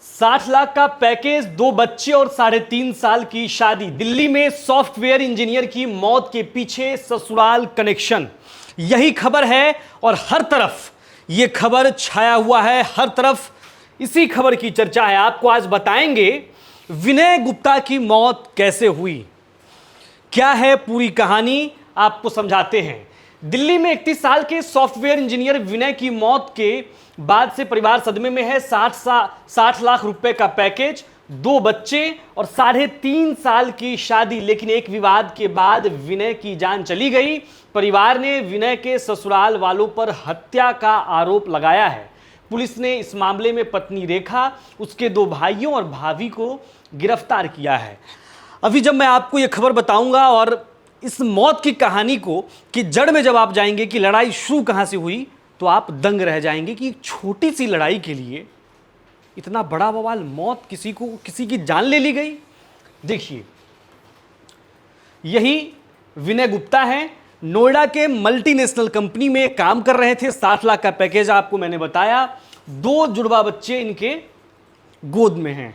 60 लाख का पैकेज, 2 बच्चे और 3.5 साल की शादी। दिल्ली में सॉफ्टवेयर इंजीनियर की मौत के पीछे ससुराल कनेक्शन, यही खबर है और हर तरफ यह खबर छाया हुआ है, हर तरफ इसी खबर की चर्चा है। आपको आज बताएंगे विनय गुप्ता की मौत कैसे हुई, क्या है पूरी कहानी, आपको समझाते हैं। दिल्ली में 31 साल के सॉफ्टवेयर इंजीनियर विनय की मौत के बाद से परिवार सदमे में है। 60 लाख रुपए का पैकेज, 2 बच्चे और 3.5 साल की शादी। लेकिन एक विवाद के बाद विनय की जान चली गई। परिवार ने विनय के ससुराल वालों पर हत्या का आरोप लगाया है। पुलिस ने इस मामले में पत्नी रेखा, उसके 2 भाइयों और भाभी को गिरफ्तार किया है। अभी जब मैं आपको यह खबर बताऊंगा और इस मौत की कहानी को कि जड़ में जब आप जाएंगे कि लड़ाई शुरू कहां से हुई, तो आप दंग रह जाएंगे कि एक छोटी सी लड़ाई के लिए इतना बड़ा बवाल, मौत, किसी की जान ले ली गई। देखिए, यही विनय गुप्ता हैं, नोएडा के मल्टीनेशनल कंपनी में काम कर रहे थे। 60 लाख का पैकेज आपको मैंने बताया, 2 जुड़वा बच्चे इनके गोद में हैं।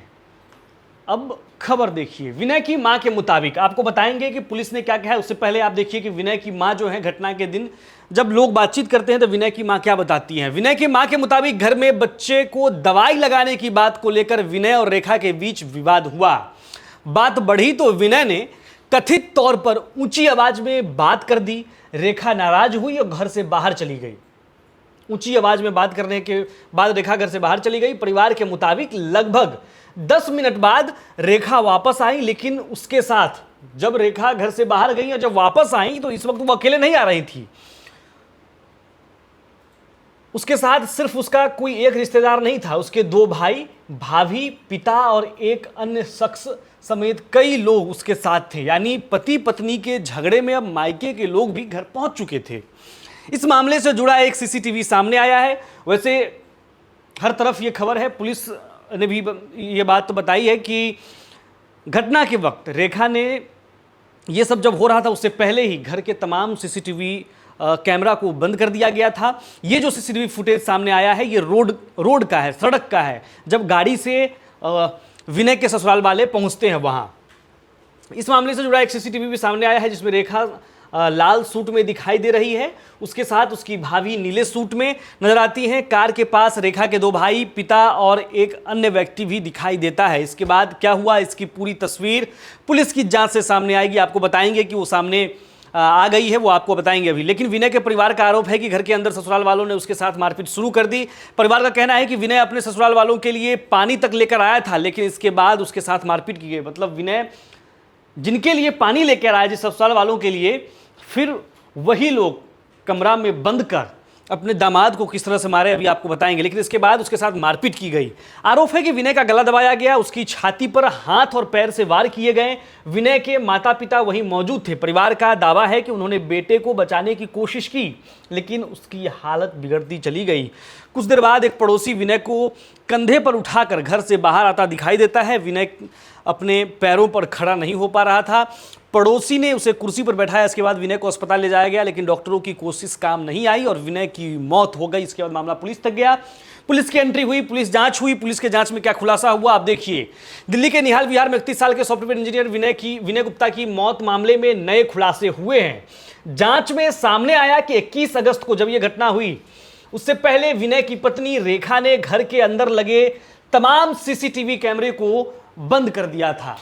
अब खबर देखिए, विनय की मां के मुताबिक आपको बताएंगे कि पुलिस ने क्या कहा है। उससे पहले आप देखिए कि विनय की मां जो है, घटना के दिन जब लोग बातचीत करते हैं तो विनय की मां क्या बताती हैं। विनय की मां के मुताबिक घर में बच्चे को दवाई लगाने की बात को लेकर विनय और रेखा के बीच विवाद हुआ। बात बढ़ी तो विनय ने कथित तौर पर ऊंची आवाज में बात कर दी। रेखा नाराज हुई और घर से बाहर चली गई। ऊंची आवाज में बात करने के बाद रेखा घर से बाहर चली गई। परिवार के मुताबिक लगभग 10 मिनट बाद रेखा वापस आई, लेकिन उसके साथ जब रेखा घर से बाहर गई और जब वापस आई तो इस वक्त वो अकेले नहीं आ रही थी। उसके साथ सिर्फ उसका कोई एक रिश्तेदार नहीं था, उसके 2 भाई, भाभी, पिता और एक अन्य शख्स समेत कई लोग उसके साथ थे। यानी पति पत्नी के झगड़े में अब मायके के लोग भी घर पहुंच चुके थे। इस मामले से जुड़ा एक सीसीटीवी सामने आया है। वैसे हर तरफ ये खबर है, पुलिस ने भी ये बात बताई है कि घटना के वक्त रेखा ने, ये सब जब हो रहा था उससे पहले ही घर के तमाम सीसीटीवी कैमरा को बंद कर दिया गया था। ये जो सीसीटीवी फुटेज सामने आया है ये रोड का है, सड़क का है, जब गाड़ी से विनय के ससुराल वाले पहुंचते हैं वहां। इस मामले से जुड़ा एक सीसीटीवी भी सामने आया है जिसमें रेखा लाल सूट में दिखाई दे रही है, उसके साथ उसकी भाभी नीले सूट में नजर आती हैं। कार के पास रेखा के 2 भाई, पिता और एक अन्य व्यक्ति भी दिखाई देता है। इसके बाद क्या हुआ, इसकी पूरी तस्वीर पुलिस की जांच से सामने आएगी। आपको बताएंगे कि वो सामने आ गई है, वो आपको बताएंगे अभी। लेकिन विनय के परिवार का आरोप है कि घर के अंदर ससुराल वालों ने उसके साथ मारपीट शुरू कर दी। परिवार का कहना है कि विनय अपने ससुराल वालों के लिए पानी तक लेकर आया था, लेकिन इसके बाद उसके साथ मारपीट की गई। मतलब विनय जिनके लिए पानी लेकर आया, जिस ससुराल वालों के लिए, फिर वही लोग कमरा में बंद कर अपने दामाद को किस तरह से मारे अभी आपको बताएंगे। लेकिन इसके बाद उसके साथ मारपीट की गई। आरोप है कि विनय का गला दबाया गया, उसकी छाती पर हाथ और पैर से वार किए गए। विनय के माता पिता वहीं मौजूद थे। परिवार का दावा है कि उन्होंने बेटे को बचाने की कोशिश की, लेकिन उसकी हालत बिगड़ती चली गई। कुछ देर बाद एक पड़ोसी विनय को कंधे पर उठाकर घर से बाहर आता दिखाई देता है। विनय अपने पैरों पर खड़ा नहीं हो पा रहा था। पड़ोसी ने उसे कुर्सी पर बैठाया। इसके बाद विनय को अस्पताल ले जाया गया, लेकिन डॉक्टरों की कोशिश काम नहीं आई और विनय की मौत हो गई। इसके बाद मामला पुलिस तक गया, पुलिस की एंट्री हुई, पुलिस जांच हुई। पुलिस के जांच में क्या खुलासा हुआ आप देखिए। दिल्ली के निहाल विहार में 31 साल के सॉफ्टवेयर इंजीनियर विनय गुप्ता की मौत मामले में नए खुलासे हुए हैं। जांच में सामने आया कि 21 अगस्त को जब यह घटना हुई, उससे पहले विनय की पत्नी रेखा ने घर के अंदर लगे तमाम सीसीटीवी कैमरे को बंद कर दिया था।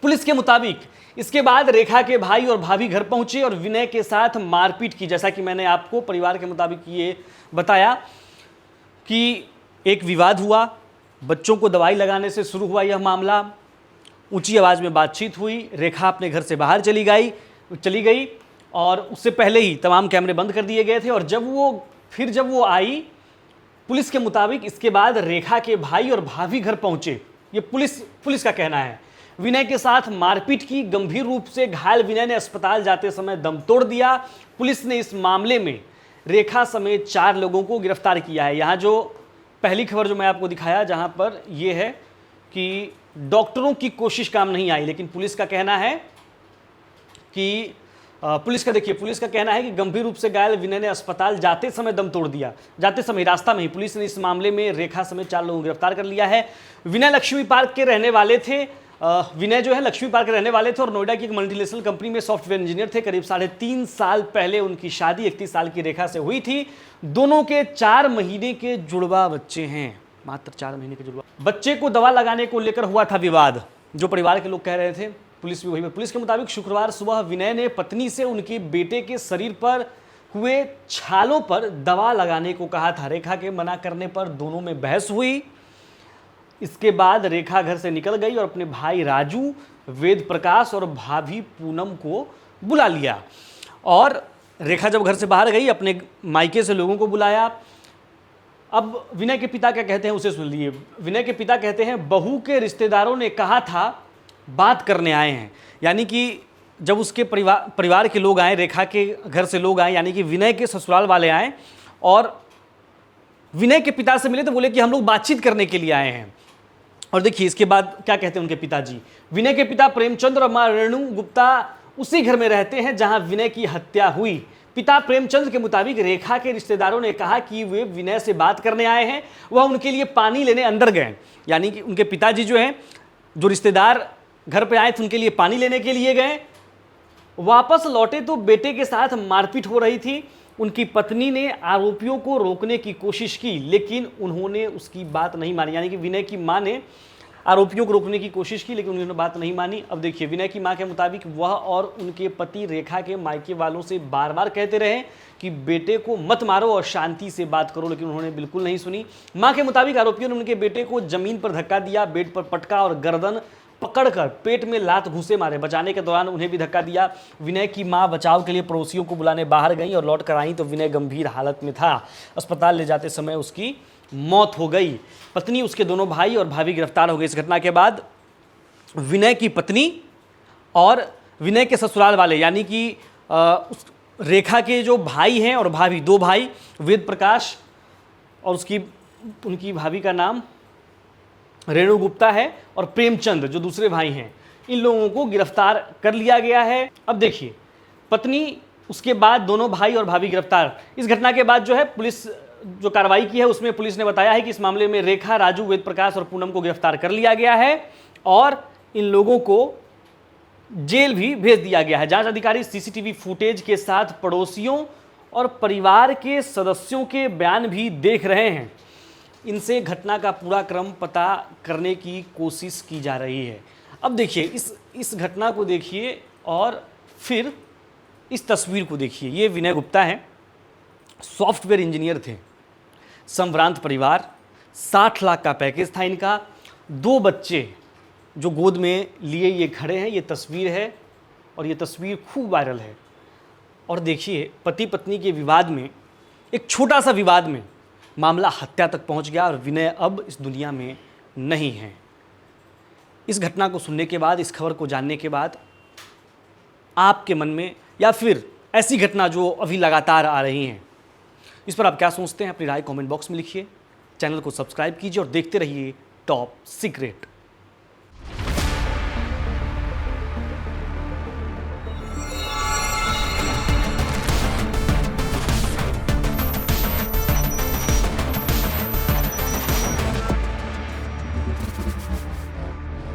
पुलिस के मुताबिक इसके बाद रेखा के भाई और भाभी घर पहुंचे और विनय के साथ मारपीट की। जैसा कि मैंने आपको परिवार के मुताबिक ये बताया कि एक विवाद हुआ, बच्चों को दवाई लगाने से शुरू हुआ यह मामला। ऊंची आवाज में बातचीत हुई, रेखा अपने घर से बाहर चली गई और उससे पहले ही तमाम कैमरे बंद कर दिए गए थे। और जब वो आई, पुलिस के मुताबिक इसके बाद रेखा के भाई और भाभी घर पहुंचे। ये पुलिस का कहना है। विनय के साथ मारपीट की, गंभीर रूप से घायल विनय ने अस्पताल जाते समय दम तोड़ दिया। पुलिस ने इस मामले में रेखा समेत 4 लोगों को गिरफ्तार किया है। यहाँ जो पहली खबर जो मैं आपको दिखाया, जहाँ पर यह है कि डॉक्टरों की कोशिश काम नहीं आई, लेकिन पुलिस का कहना है कि पुलिस का देखिए, पुलिस का कहना है कि गंभीर रूप से घायल विनय ने अस्पताल जाते समय दम तोड़ दिया। जाते समय रास्ता में ही पुलिस ने इस मामले में रेखा समेत 4 लोगों को गिरफ्तार कर लिया है। विनय लक्ष्मी पार्क के रहने वाले थे। विनय जो है लक्ष्मी पार्क के रहने वाले थे और नोएडा की एक मल्टीनेशनल कंपनी में सॉफ्टवेयर इंजीनियर थे। करीब 3.5 साल पहले उनकी शादी 31 साल की रेखा से हुई थी। दोनों के 4 महीने के जुड़वा बच्चे हैं, मात्र 4 महीने के जुड़वा बच्चे को दवा लगाने को लेकर हुआ था विवाद, जो परिवार के लोग कह रहे थे। पुलिस भी वही। पुलिस के मुताबिक शुक्रवार सुबह विनय ने पत्नी से उनके बेटे के शरीर पर हुए छालों पर दवा लगाने को कहा था। रेखा के मना करने पर दोनों में बहस हुई। इसके बाद रेखा घर से निकल गई और अपने भाई राजू, वेद प्रकाश और भाभी पूनम को बुला लिया। और रेखा जब घर से बाहर गई, अपने मायके से लोगों को बुलाया। अब विनय के पिता क्या कहते हैं उसे सुन लिए। विनय के पिता कहते हैं, बहू के रिश्तेदारों ने कहा था बात करने आए हैं। यानी कि जब उसके परिवार के लोग आए, रेखा के घर से लोग आए, यानी कि विनय के ससुराल वाले आए और विनय के पिता से मिले तो बोले कि हम लोग बातचीत करने के लिए आए हैं। और देखिए इसके बाद क्या कहते हैं उनके पिताजी। विनय के पिता प्रेमचंद और मां रेणु गुप्ता उसी घर में रहते हैं जहां विनय की हत्या हुई। पिता प्रेमचंद के मुताबिक रेखा के रिश्तेदारों ने कहा कि वे विनय से बात करने आए हैं, वह उनके लिए पानी लेने अंदर गए। यानी कि उनके पिताजी जो हैं, जो रिश्तेदार घर पे आए थे उनके लिए पानी लेने के लिए गए। वापस लौटे तो बेटे के साथ मारपीट हो रही थी। उनकी पत्नी ने आरोपियों को रोकने की कोशिश की, लेकिन उन्होंने उसकी बात नहीं मानी। यानी कि विनय की मां ने आरोपियों को रोकने की कोशिश की, लेकिन उन्होंने बात नहीं मानी। अब देखिए, विनय की मां के मुताबिक वह और उनके पति रेखा के मायके वालों से बार बार कहते रहे कि बेटे को मत मारो और शांति से बात करो, लेकिन उन्होंने बिल्कुल नहीं सुनी। मां के मुताबिक आरोपियों ने उनके बेटे को जमीन पर धक्का दिया, बेड पर पटका और गर्दन पकड़कर पेट में लात घूसे मारे। बचाने के दौरान उन्हें भी धक्का दिया। विनय की मां बचाव के लिए पड़ोसियों को बुलाने बाहर गई और लौट कर आई तो विनय गंभीर हालत में था। अस्पताल ले जाते समय उसकी मौत हो गई। पत्नी, उसके दोनों भाई और भाभी गिरफ्तार हो गए। इस घटना के बाद विनय की पत्नी और विनय के ससुराल वाले, यानी कि उस रेखा के जो भाई हैं और भाभी, 2 भाई, वेद प्रकाश और उनकी भाभी का नाम रेणु गुप्ता है, और प्रेमचंद जो दूसरे भाई हैं, इन लोगों को गिरफ्तार कर लिया गया है। अब देखिए, पत्नी, उसके बाद दोनों भाई और भाभी गिरफ्तार। इस घटना के बाद जो है पुलिस जो कार्रवाई की है उसमें पुलिस ने बताया है कि इस मामले में रेखा, राजू, वेद प्रकाश और पूनम को गिरफ्तार कर लिया गया है और इन लोगों को जेल भी भेज दिया गया है। जांच अधिकारी सीसीटीवी फुटेज के साथ पड़ोसियों और परिवार के सदस्यों के बयान भी देख रहे हैं। इनसे घटना का पूरा क्रम पता करने की कोशिश की जा रही है। अब देखिए, इस घटना को देखिए और फिर इस तस्वीर को देखिए। ये विनय गुप्ता हैं, सॉफ्टवेयर इंजीनियर थे, संभ्रांत परिवार, 60 लाख का पैकेज था इनका, 2 बच्चे जो गोद में लिए ये खड़े हैं। ये तस्वीर है और ये तस्वीर खूब वायरल है। और देखिए, पति पत्नी के विवाद में, एक छोटा सा विवाद में मामला हत्या तक पहुंच गया और विनय अब इस दुनिया में नहीं है। इस घटना को सुनने के बाद, इस खबर को जानने के बाद आपके मन में, या फिर ऐसी घटना जो अभी लगातार आ रही हैं, इस पर आप क्या सोचते हैं? अपनी राय कमेंट बॉक्स में लिखिए। चैनल को सब्सक्राइब कीजिए और देखते रहिए टॉप सीक्रेट।